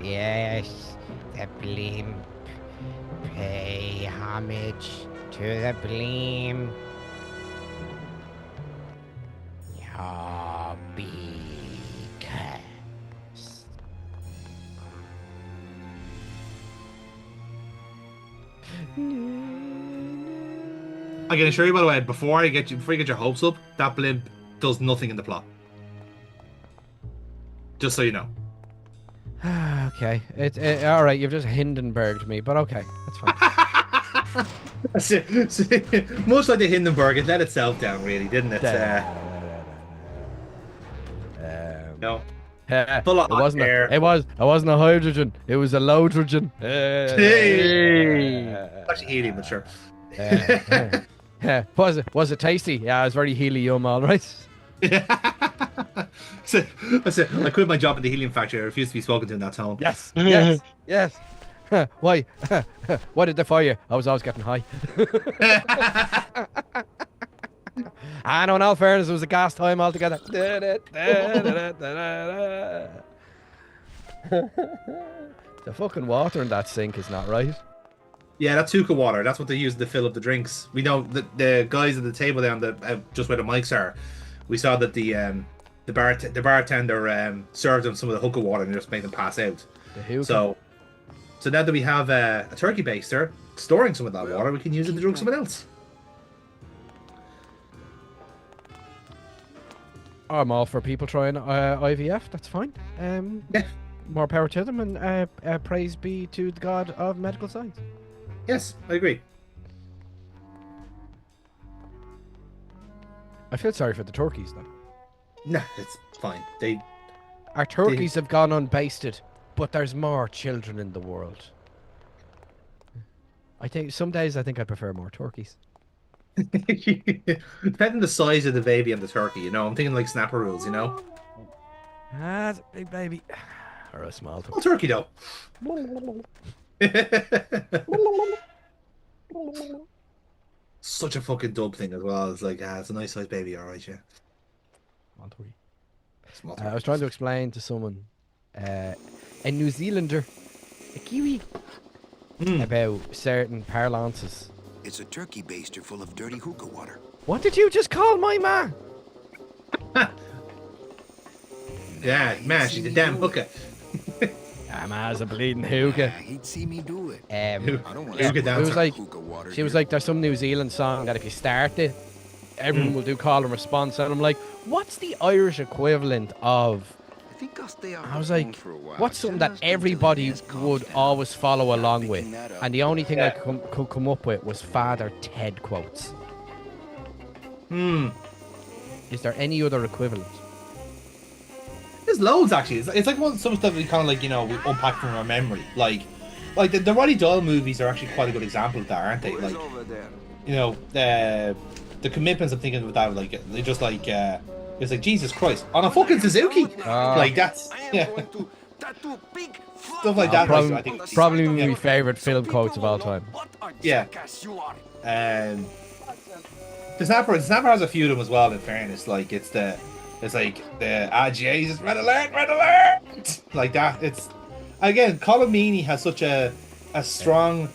Yes, the blimp. Pay homage to the blimp. Your beacons. I can assure you, by the way, before you get your hopes up, that blimp does nothing in the plot. Just so you know. Okay, all right. You've just Hindenburged me, but okay, that's fine. Much like the Hindenburg, it let itself down, really, didn't it? No. It Full of wasn't air. it wasn't a hydrogen. It was a lodrogen. Actually, helium, but sure. Was it tasty? Yeah, it was very helium, all right. So, I quit my job in the helium factory. I refuse to be spoken to in that tone. Yes, yes, yes. Why? Why did they fire you? I was always getting high. I know, in all fairness, it was a gas time altogether. The fucking water in that sink is not right. Yeah, that's hookah water. That's what they use to fill up the drinks. We know the guys at the table down just where the mics are. We saw that the bartender served them some of the hookah water and just made them pass out. So now that we have a turkey baster storing some of that water, we can use it to drink someone else. I'm all for people trying IVF. That's fine. Yeah. More power to them, and praise be to the god of medical science. Yes, I agree. I feel sorry for the turkeys, though. Nah, it's fine. Our turkeys have gone unbasted, but there's more children in the world. I think some days I prefer more turkeys. Depending on the size of the baby and the turkey, you know. I'm thinking like snapper rules, you know. That's a big baby. Or a small turkey, though. Such a fucking dub thing as well. It's like, it's a nice sized baby, alright, yeah. Small turkey. I was trying to explain to someone, a New Zealander, a Kiwi, about certain parlances. It's a turkey baster full of dirty hookah water. What did you just call my ma? Yeah, man, she's a damn hooker. Ma's a bleeding hookah. He'd see me do it. She was like, there's some New Zealand song that if you start it, everyone will do call and response. And I'm like, what's the Irish equivalent of? I was like, what's something that everybody would always follow along with? And the only thing I could come up with was Father Ted quotes. Is there any other equivalent? There's loads, actually. It's like some stuff we kind of like, you know, we unpack from our memory. Like the Roddy Doyle movies are actually quite a good example of that, aren't they? Like, you know, the commitments I'm thinking about that, like, they're just like, it's like, Jesus Christ, on a fucking Suzuki! Like, that's, yeah. Stuff like that. Probably my favourite film quotes of all time. Yeah. The Snapper has a few of them as well, in fairness. Like, it's like the Jesus, red alert! Like that. It's again, Colin Meaney has such a strong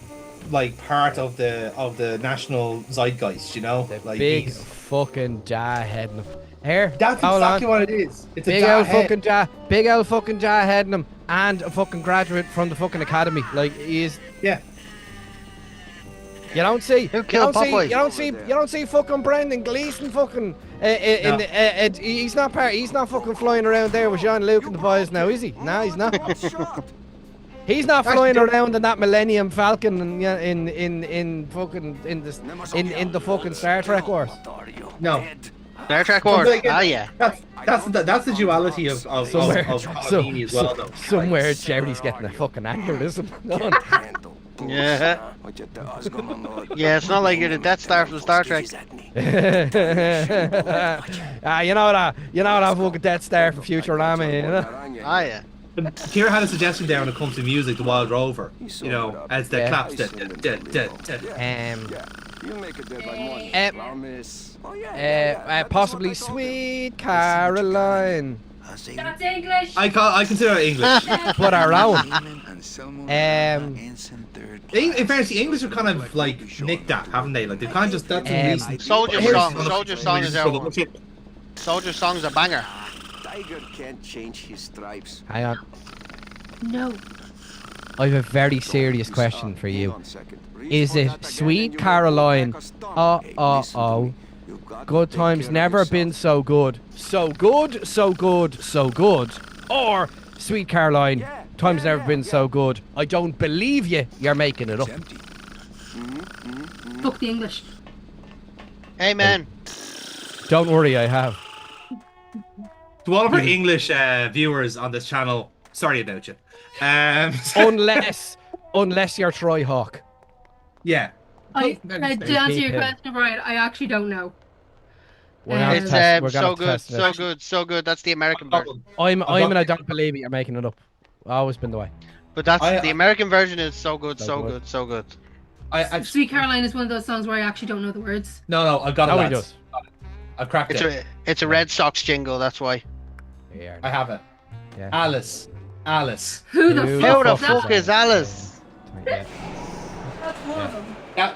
like part of the national zeitgeist, you know, the like big fucking jaw head in him. Here, that's exactly what it is. It's big old fucking jaw, big old fucking jaw head in him, and a fucking graduate from the fucking academy. Like he is. Yeah. You don't see fucking Brendan Gleeson fucking he's not fucking flying around there with Jean-Luc and the boys now, is he? No, he's not. He's not flying around in that Millennium Falcon and in the fucking Star Trek Wars. No. Star Trek Wars. Yeah. That's the duality of Meaney as well, though. Somewhere Jerry's getting a fucking aneurysm. Yeah. Yeah, it's not like you're the Death Star from Star Trek. You know that fucking Death Star from Futurama, you know? Yeah. Kira had a suggestion there when it comes to music, The Wild Rover. You know, as the claps. Possibly Sweet Caroline. That's English. I consider it English. But our own. In fairness, the English have kind of like nicked that, haven't they? Like they kind of just that's a recent. Soldier Here's- Song. Soldier Song is our one. Soldier Song's a banger. Tiger can't change his stripes. Hang on. No. I have a very serious question for you. Is it Sweet Caroline? Oh. Good times never been so good. So good, so good, so good. Or Sweet Caroline, times never been so good. I don't believe you. You're making it up. Fuck the English. Amen. Don't worry, I have. To all of our English viewers on this channel, sorry about you. Unless you're Troy Hawk. Yeah. To answer your question, Brian, I actually don't know. We're gonna It's test- we're so gonna good, test it. so good, so good. That's the American version. And I don't believe it. You're making it up. Always been the way. But that's I- the American version is so good, So so good. good, so good. Sweet Caroline is one of those songs where I actually don't know the words. No, I've got it. Oh, he lads. does. I've cracked it. It's a Red Sox jingle. That's why. Yeah. I have it. Yeah. Alice. Who the Who fuck? How the fuck is that? fuck is Alice? Yeah. That's one of them. That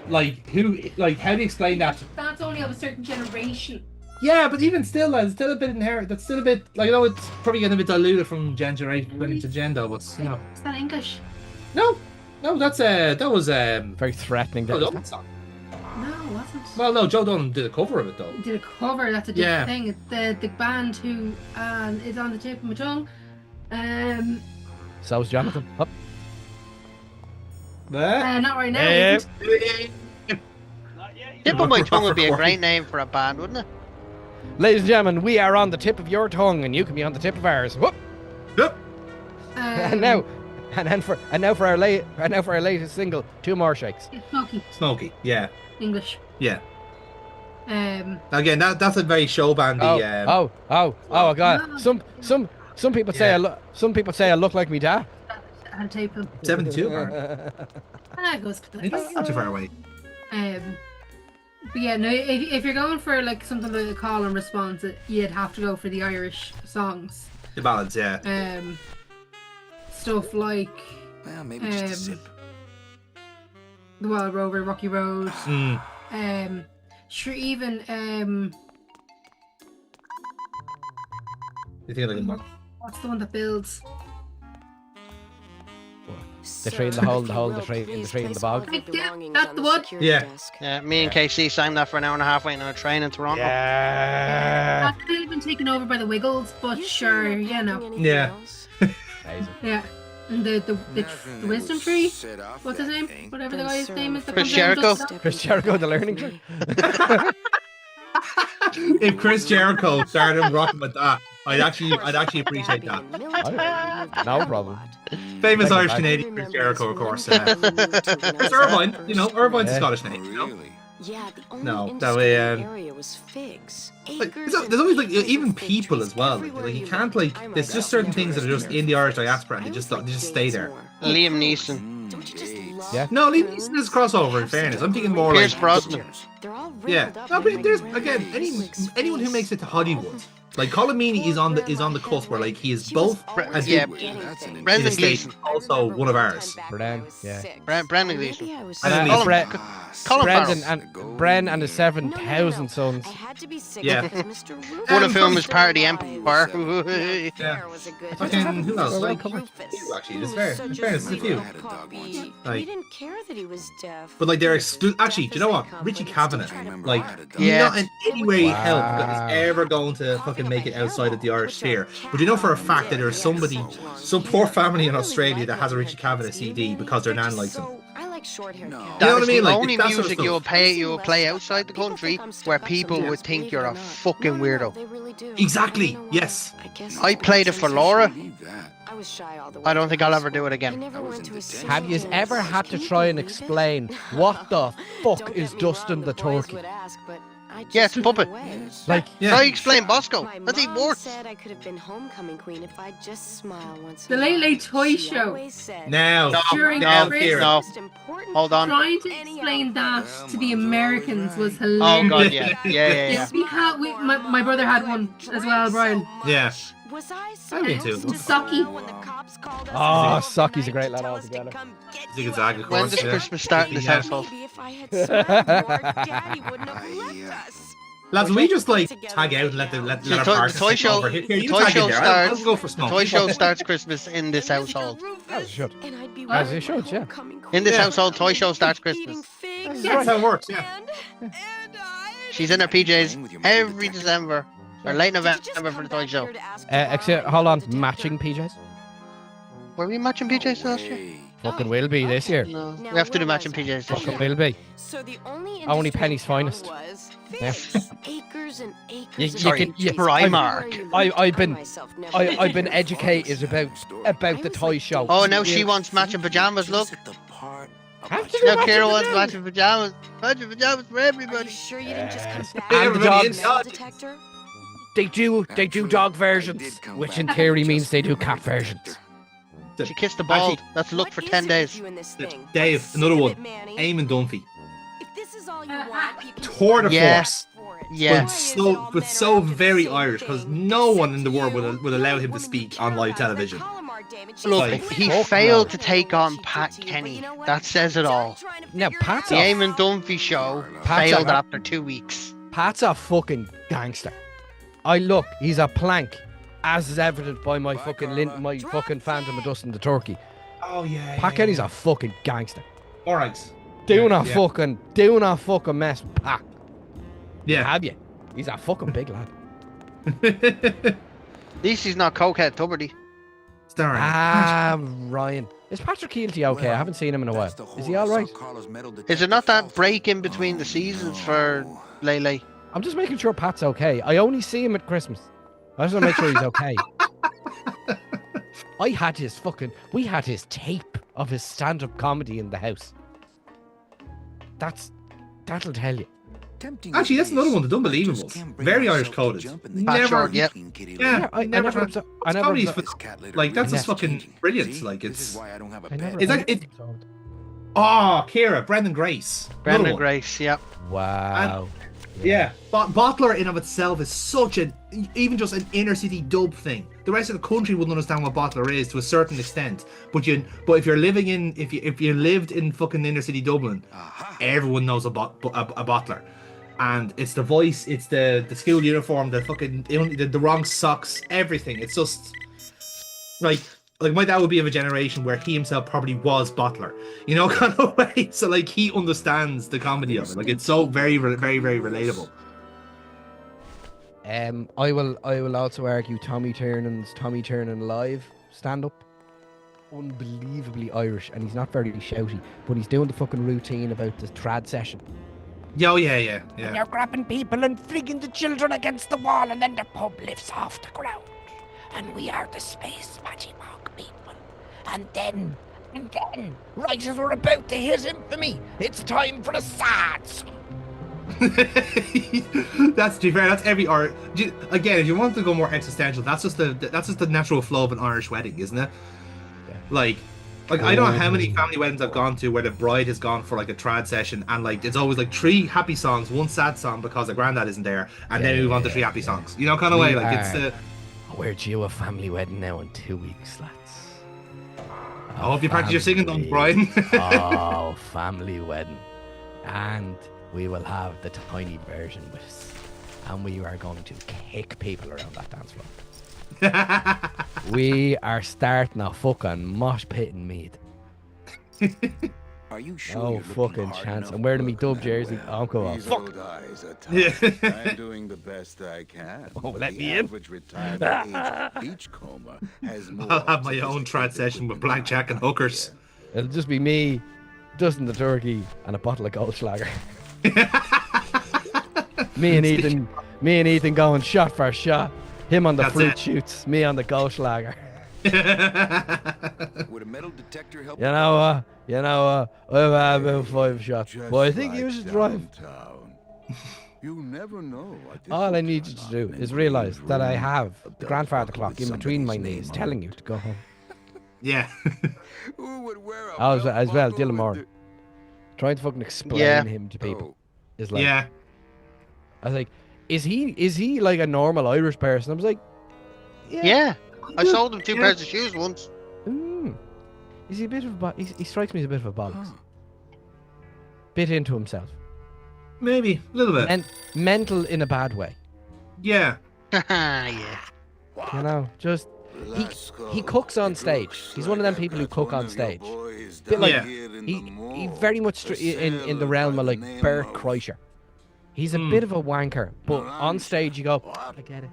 how do you explain that? That's only of a certain generation. Yeah, but even still, it's still a bit inherent. That's still a bit like it's probably getting a bit diluted from generation to gender, but you know. Is that English? No, that was Very threatening. Joe That Dolan's song. No, it wasn't. Well, no, Joe Dolan did a cover of it though. He did a cover. That's a Yeah. different thing. It's the band who is on the tip of my tongue. So's Jonathan. Up. Not right now. Yeah. Tip of my tongue would be a great name for a band, wouldn't it? Ladies and gentlemen, we are on the tip of your tongue, and you can be on the tip of ours. Whoop. And now for our latest single, 2 more shakes. It's Smokey. Smokey, yeah, English. yeah. Um, Again, that's a very show bandy. Oh god. No. Some people say I look like me dad. I'll tape him. 72. Mark. That goes to the It's not too far away. But yeah, no. If you're going for like something like a call and response, you'd have to go for the Irish songs. The ballads, yeah. Stuff like Well, maybe just a sip. The Wild Rover, Rocky Road. Mm. Sure, even You think like a what's the one that builds? The tree in the hole, the tree in the bog. That's the one. Yeah. Yeah, me and KC sang that for an hour and a half waiting on a train in Toronto. Yeah. That could have been taken over by the Wiggles, but sure, yeah, no, Yeah. Amazing. yeah. And the wisdom tree. What's his name? Whatever the guy's name is. that Chris comes out and does Jericho? that. Chris Jericho, the learning tree. If Chris Jericho started rocking with that, I'd actually appreciate that. No problem. Famous Take it Irish back. Canadian Chris Jericho, of course. Chris Irvine, Irvine's a Yeah. Scottish name. You know? Yeah, the only No, industry that way, in the area was figs. Like, there's always like even people as well. Like you can't like. There's just certain things that are just in the Irish diaspora, and they just stay there. Liam Neeson. Don't you just love Yeah. No, Liam Neeson is crossover. In fairness, I'm thinking more Pierce like Brosnan. They're all Yeah, wrinkled up no, and but my there's brain again looks anyone who figs. makes it to Hollywood. Like Colin Meaney is on the cusp where like he is both a yeah, big Getting that's an things. Brendan in the States, Gleeson. also one of ours. Brendan, yeah. Brendan Maybe Gleeson. I was And sick. then Colin- Colin Brendan Farrell. and Bren and the 7,000 sons. I had to be sick Yeah. because Mr. Rufus One of whom was Mr. part of the Rufus Empire. Yeah. There was a good Fucking who else? Like Rufus. few, actually, He it's was fair. such In a fairness, there's a few. sweet puppy. We Like- didn't care that he was deaf. but like they're actually, do you know what? Richie Kavanagh, like Yeah. not in any way Wow. help that is ever going to fucking make it outside of the Irish sphere. But you know for a fact that there's some poor family in Australia that has a Richie Kavanagh CD because their nan likes him. So, I like short-haired cats. You know That what is I mean? the Like, only that sort of music stuff. you'll play outside the country where people would think you're a fucking weirdo. They really do. Exactly, You know what? yes. I guess I played it for Laura. I was shy all the way. I don't think I'll ever do it I again. never went to a single Have you dance. ever had to Can you try and believe it? explain what the fuck Don't is get me wrong, Dustin the the boys turkey? would ask, but I Yeah, it's just puppet. went away. Like, Yeah. Try explain Bosco. My That's even mom worse. said I could have been homecoming queen if I just smiled once. The in a Late while. Late Toy She Show. always said, Now, During now, Christmas. here. No. most important Hold on. Trying to explain that to the Americans was Oh hilarious. god, yeah. Yeah, yeah, yeah. We had, my brother had one as well, Brian. Yeah. Was I I mean, supposed too. to Saki. smile when the cops called us Oh, in the Saki's a middle great of the lad night to tell us to altogether. come get Zigzag, you? of When course. does Yeah. Christmas start in this Yeah. household? Maybe if I had smiled more, Daddy wouldn't have left us. Lads, we just like Together tag out right and let now. let The our toy partners take show, over. Here, the you toy tag in show there. starts. I'll go for The smoke. toy show starts Christmas in this And Mr. household. Rufus, As it should. and I'd be As wearing it should, my yeah. homecoming In this crown household, toy show starts eating Christmas. figs. That's how it works, yeah. And She's in her PJs every December or late November for the toy show. Except, hold on, matching PJs? Were we matching PJs last year? Fucking will be this year. No, Now, we have to do where matching was I? PJs this Fucking year. will be. So the only Only industry Penny's in town finest. was Yeah. figs. Acres and acres You- of you Sorry, can- you- trees Primark. everywhere you I- looked. I've been- myself never I've did been figs. educated about the toy show. Oh, now she wants matching pajamas. Look, Have to do now matching Kira wants pajamas. matching pajamas. Matching pajamas for Are you everybody. sure you didn't just come Yes. back And the with dogs. a metal detector? They do dog versions, which in theory means they do cat versions. She kissed the ball. That's look What for is 10 it days. with you and this Dave, thing? Dave, What's another in one. it, Manny? Eamon Dunphy. If this is all you want, you can Tour de Yeah. force. for it. Yeah. Why But is it so, all but men so are after the very same Irish because thing? no one in Except the world you. would allow You're him the to woman we speak care on live about. That television. column damage. Look, Like, he fuck failed no. to take on Pat Kenny. That says it all. Now, Pat's The a- Eamon Dunphy show Pat's failed a- after 2 weeks. Pat's a fucking gangster. He's a plank, as is evident by my fucking Phantom of Dust and the Turkey. Oh yeah. Pat Kenny's a fucking gangster. All right. Doing Yeah, a fucking mess with Pat. Yeah. Have you? He's a fucking big lad. At least he's not cokehead Tuberty. Starring. Ryan. Is Patrick Keelty okay? I haven't seen him in a while. Is he all right? Is it not that break in between the seasons for Lele? I'm just making sure Pat's okay. I only see him at Christmas. I just want to make sure he's okay. We had his tape of his stand-up comedy in the house. That'll tell you. Actually, that's another one. The Unbelievables. Very Irish coded. Never. Short, yep. Yeah. I never Comedy's observed- like that's I just never- fucking brilliant. Like it's. I never Is that it? Oh, Kira, Brendan Grace. Another Brendan one. Grace, yep. Wow. Yeah, Bottler in of itself is such even just an inner city dub thing. The rest of the country wouldn't understand what Bottler is to a certain extent. But if you're living in, if you lived in fucking inner city Dublin, everyone knows a Bottler. And it's the voice, it's the school uniform, the fucking the wrong socks, everything. It's just like my dad would be of a generation where he himself probably was Bottler, kind of way. So like he understands the comedy of it. Like it's so very, very, very relatable. I will also argue Tommy Tiernan's Tommy Tiernan live stand up. Unbelievably Irish, and he's not very shouty, but he's doing the fucking routine about the trad session. Yeah. They're grabbing people and flinging the children against the wall, and then the pub lifts off the ground. And we are the space Magimog people. And then, right as we're about to hit infamy, it's time for the sad song. That's to be fair. That's every art. Again, if you want to go more existential, that's just the natural flow of an Irish wedding, isn't it? Yeah. Like I don't know how many family weddings I've gone to where the bride has gone for like a trad session and like it's always like 3 happy songs, 1 sad song because the granddad isn't there, and then we move on to 3 happy songs. Kind of way. Like it's. We're due a family wedding now in 2 weeks, lads. I hope you practice your singing, though, Brian. Oh, family wedding, and we will have the tiny version with us, and we are going to kick people around that dance floor. We are starting a fucking mosh pit in Mead. Are you sure No you're looking fucking hard chance. enough I'm wearing to me look dub that jersey. well? Oh, come on. These Fuck. old eyes are Yeah. tough. I'm doing the best I can. Oh, but let the me in. average retirement age of beachcomber has more I'll have my own sophisticated trad session with equipment blackjack and than I hookers. It'll just be me, Dustin the turkey, and a bottle of Goldschlager. me and Ethan going shot for shot. Him on the That's fruit it. shoots, me on the Goldschlager. Would a metal detector help? You know what? I've had about 5 shots, Just but I think you like should drive. downtown. You never know. what this All will I need you turn to do out. is Maybe realise his that I room, have a the belt grandfather buckle clock with in between my somebody's knees name telling on you it. to go home. Yeah. Who would wear a As belt well, buckle Dylan with Moore. the- Trying to fucking explain Yeah. him to people Oh, is like, Yeah. I was like, is he like a normal Irish person? I was like, Yeah. I sold him 2 pairs of shoes once. Is he a bit of a he strikes me as a bit of a bollocks. Bit into himself. Maybe a little bit. And mental in a bad way. Yeah. Yeah. You know, just he cooks on stage. He's one of them people who cook on stage. Bit like he very much in the realm of like Bert Kreischer. He's a bit of a wanker, but on stage you go, I get it.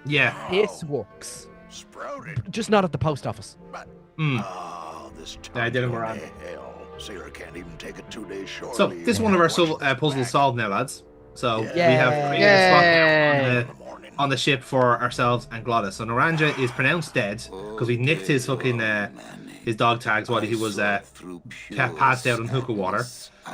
Yeah. This works. Just not at the post office. I did him around. Sailor can't even take it 2 days short. So this is one of our puzzles solved now, lads. So we have created Yeah. a spot now on the ship for ourselves and Glottis. So Naranja is pronounced dead because we nicked his fucking his dog tags while he was passed out on hookah water,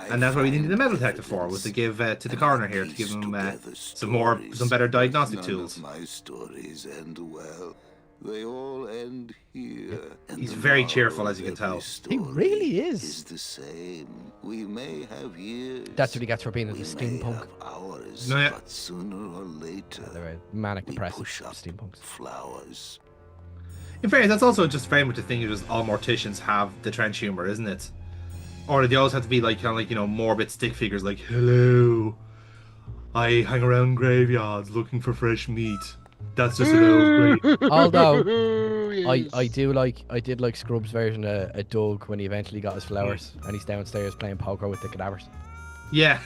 and that's what we needed the metal detector for, was to give to the coroner here to give him some better diagnostic tools. My stories end well. They all end here. He's very cheerful, as you can tell. He really is. The same. We may have years. That's what he gets for being a steampunk. Hours, No, yeah. but sooner or later, They're manic depressive push up steampunks. flowers. In fairness, that's also just very much a thing. Just all morticians have the trench humor, isn't it? Or they always have to be like kind of like, you know, morbid stick figures, like, hello, I hang around graveyards looking for fresh meat. That's just a little great. Although I did like Scrub's version of Doug when he eventually got his flowers and he's downstairs playing poker with the cadavers. Yeah.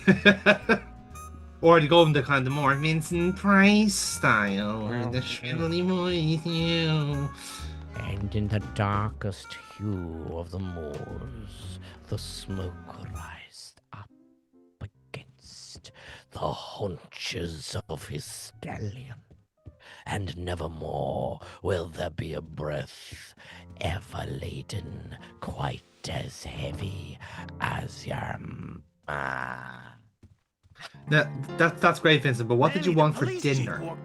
Or to go in the kind of the more Vincent Price style, where the shrilly voice, you. And in the darkest hue of the moors, the smoke rised up against the haunches of his stallion. And nevermore will there be a breath ever laden quite as heavy as your That's great, Vincent, but what did you want for dinner?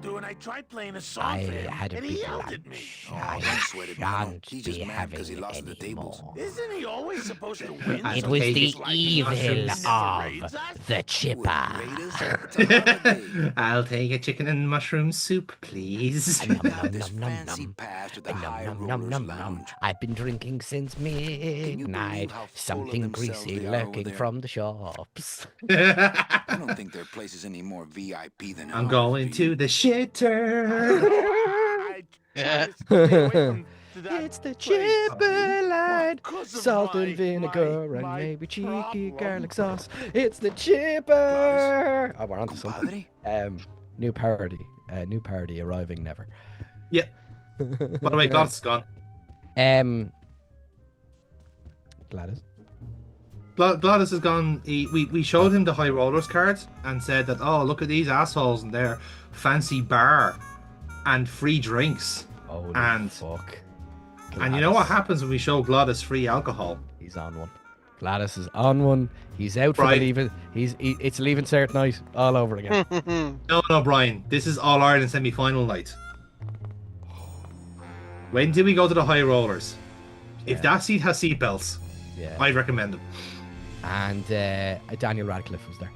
I had a big lunch. I shan't be having any more. Isn't he always supposed to win? It was the evil of the chipper. I'll take a chicken and mushroom soup, please. Nom, nom, nom, nom. I've been drinking since midnight. Something greasy lurking from the shops. I don't think their place is any more VIP than I'm going to the shitter. It's the chipper line, salt and vinegar and maybe cheeky garlic sauce. It's the chipper. Oh, we're on to something. New parody arriving never. Yeah. By the way, Glottis is gone. Gladys. Glottis is gone. We showed him the high rollers card and said that, oh, look at these assholes in their fancy bar and free drinks. Oh, and fuck. And you know what happens when we show Glottis free alcohol? He's on one. Gladys is on one. He's out for the leaving. It's leaving cert night all over again. No, Brian. This is All Ireland semi-final night. When do we go to the high rollers? If that seat has seatbelts, I'd recommend them. And Daniel Radcliffe was there.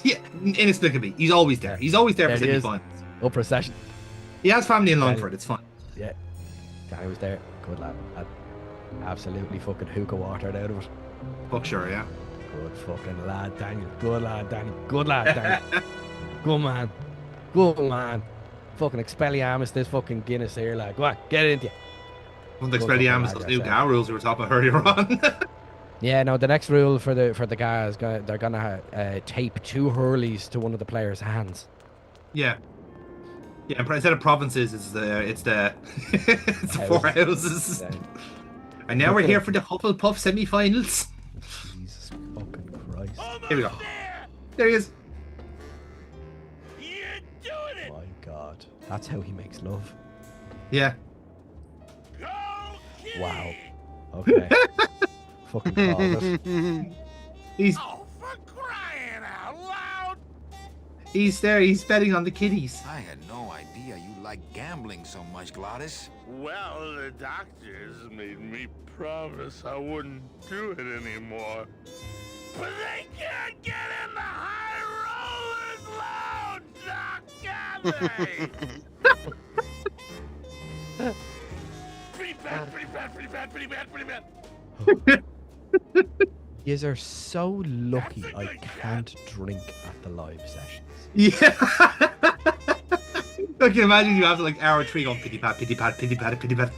Yeah, inexplicably. He's always there. He's always there for semi-finals. Up for a session. He has family in Longford. It's fine. Yeah. Danny was there. Good lad. Absolutely fucking hookah watered out of it. Fuck sure, yeah. Good fucking lad, Daniel. Good lad, Danny. Good lad, Danny. Good man. Good man. Fucking Expelliarmus this fucking Guinness here, lad. Go on, get it into you. One of the Expelliarmus, those new GAL rules we were talking about earlier on. Yeah, no, the next rule for the guys, they're gonna tape 2 hurleys to one of the players' hands. Yeah. Yeah, instead of provinces, it's the 4 houses. Yeah. And now we're here for the Hufflepuff semi-finals. Jesus fucking Christ! Here we go. There he is. You're doing it. My God, that's how he makes love. Yeah. Wow. Okay. Fucking call it. He's. Oh, for crying out loud! He's there. He's betting on the kiddies. I had no idea you liked gambling so much, Glottis. Well, the doctors made me promise I wouldn't do it anymore. But they can't get in the high rollers lounge, Doc, can they? Pretty bad, pretty bad, pretty bad, pretty bad, pretty bad. Yous are so lucky I can't drink at the live sessions. Yeah. Like, imagine you have to like hour 3 going pity pat, pity pat, pity pat, pity pat.